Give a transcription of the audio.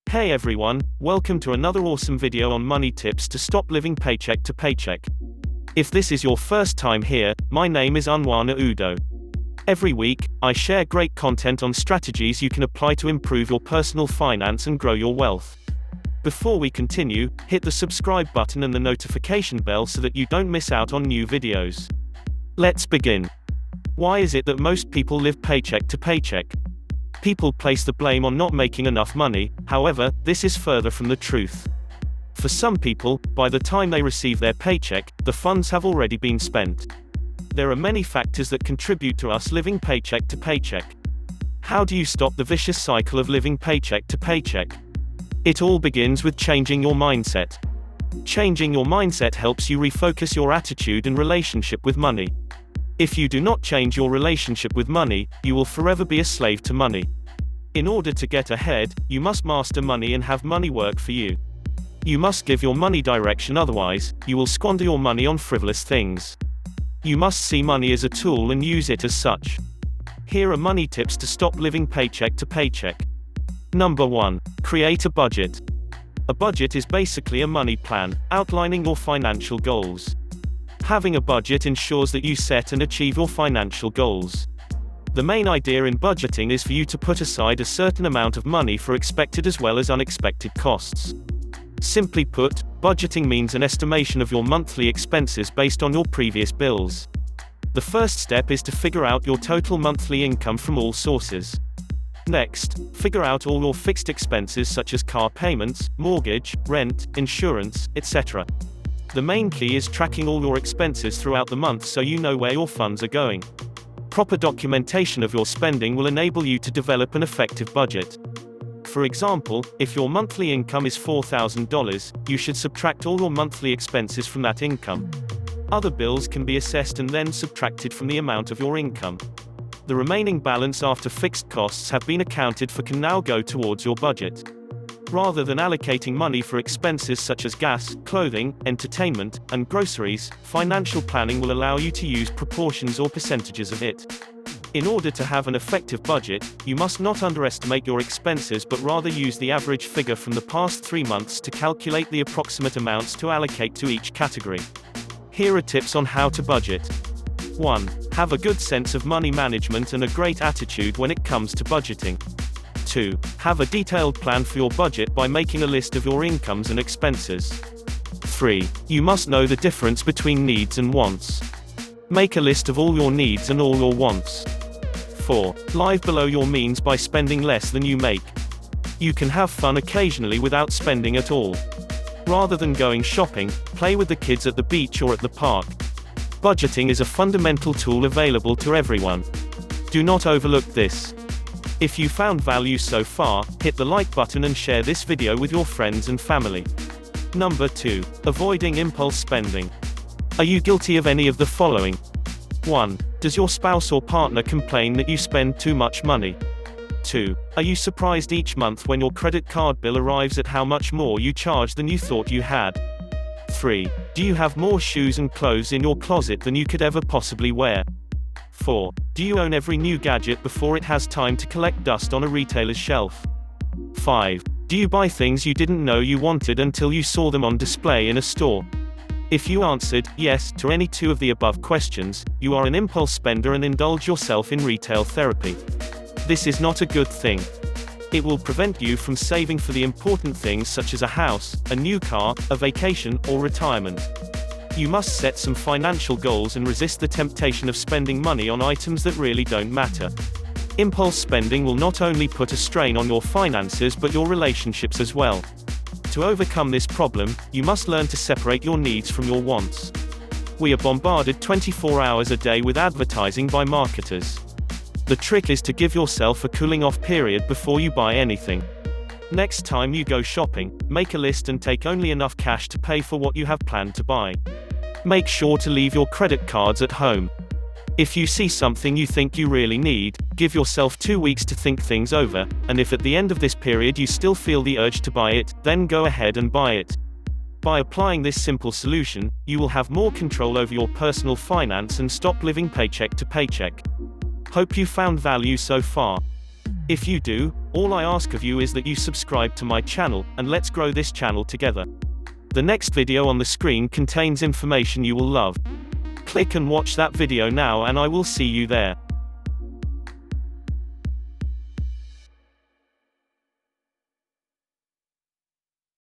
Hey everyone, welcome to another awesome video on money tips to stop living paycheck to paycheck. If this is your first time here, my name is Unwana Udoh. Every week, I share great content on strategies you can apply to improve your personal finance and grow your wealth. Before we continue, hit the subscribe button and the notification bell so that you don't miss out on new videos. Let's begin. Why is it that most people live paycheck to paycheck? People place the blame on not making enough money, however, this is further from the truth. For some people, by the time they receive their paycheck, the funds have already been spent. There are many factors that contribute to us living paycheck to paycheck. How do you stop the vicious cycle of living paycheck to paycheck? It all begins with changing your mindset. Changing your mindset helps you refocus your attitude and relationship with money. If you do not change your relationship with money, you will forever be a slave to money. In order to get ahead, you must master money and have money work for you. You must give your money direction, otherwise, you will squander your money on frivolous things. You must see money as a tool and use it as such. Here are money tips to stop living paycheck to paycheck. Number 1. Create a budget. A budget is basically a money plan, outlining your financial goals. Having a budget ensures that you set and achieve your financial goals. The main idea in budgeting is for you to put aside a certain amount of money for expected as well as unexpected costs. Simply put, budgeting means an estimation of your monthly expenses based on your previous bills. The first step is to figure out your total monthly income from all sources. Next, figure out all your fixed expenses such as car payments, mortgage, rent, insurance, etc. The main key is tracking all your expenses throughout the month so you know where your funds are going. Proper documentation of your spending will enable you to develop an effective budget. For example, if your monthly income is $4,000, you should subtract all your monthly expenses from that income. Other bills can be assessed and then subtracted from the amount of your income. The remaining balance after fixed costs have been accounted for can now go towards your budget. Rather than allocating money for expenses such as gas, clothing, entertainment, and groceries, financial planning will allow you to use proportions or percentages of it. In order to have an effective budget, you must not underestimate your expenses but rather use the average figure from the past 3 months to calculate the approximate amounts to allocate to each category. Here are tips on how to budget. 1. Have a good sense of money management and a great attitude when it comes to budgeting. 2. Have a detailed plan for your budget by making a list of your incomes and expenses. 3. You must know the difference between needs and wants. Make a list of all your needs and all your wants. 4. Live below your means by spending less than you make. You can have fun occasionally without spending at all. Rather than going shopping, play with the kids at the beach or at the park. Budgeting is a fundamental tool available to everyone. Do not overlook this. If you found value so far, hit the like button and share this video with your friends and family. Number 2. Avoiding impulse spending. Are you guilty of any of the following? 1. Does your spouse or partner complain that you spend too much money? 2. Are you surprised each month when your credit card bill arrives at how much more you charge than you thought you had? 3. Do you have more shoes and clothes in your closet than you could ever possibly wear? 4. Do you own every new gadget before it has time to collect dust on a retailer's shelf? 5. Do you buy things you didn't know you wanted until you saw them on display in a store? If you answered yes to any 2 of the above questions, you are an impulse spender and indulge yourself in retail therapy. This is not a good thing. It will prevent you from saving for the important things such as a house, a new car, a vacation, or retirement. You must set some financial goals and resist the temptation of spending money on items that really don't matter. Impulse spending will not only put a strain on your finances but your relationships as well. To overcome this problem, you must learn to separate your needs from your wants. We are bombarded 24 hours a day with advertising by marketers. The trick is to give yourself a cooling off period before you buy anything. Next time you go shopping, make a list and take only enough cash to pay for what you have planned to buy. Make sure to leave your credit cards at home. If you see something you think you really need, give yourself 2 weeks to think things over, and if at the end of this period you still feel the urge to buy it, then go ahead and buy it. By applying this simple solution, you will have more control over your personal finance and stop living paycheck to paycheck. Hope you found value so far. If you do, all I ask of you is that you subscribe to my channel, and let's grow this channel together. The next video on the screen contains information you will love. Click and watch that video now and I will see you there.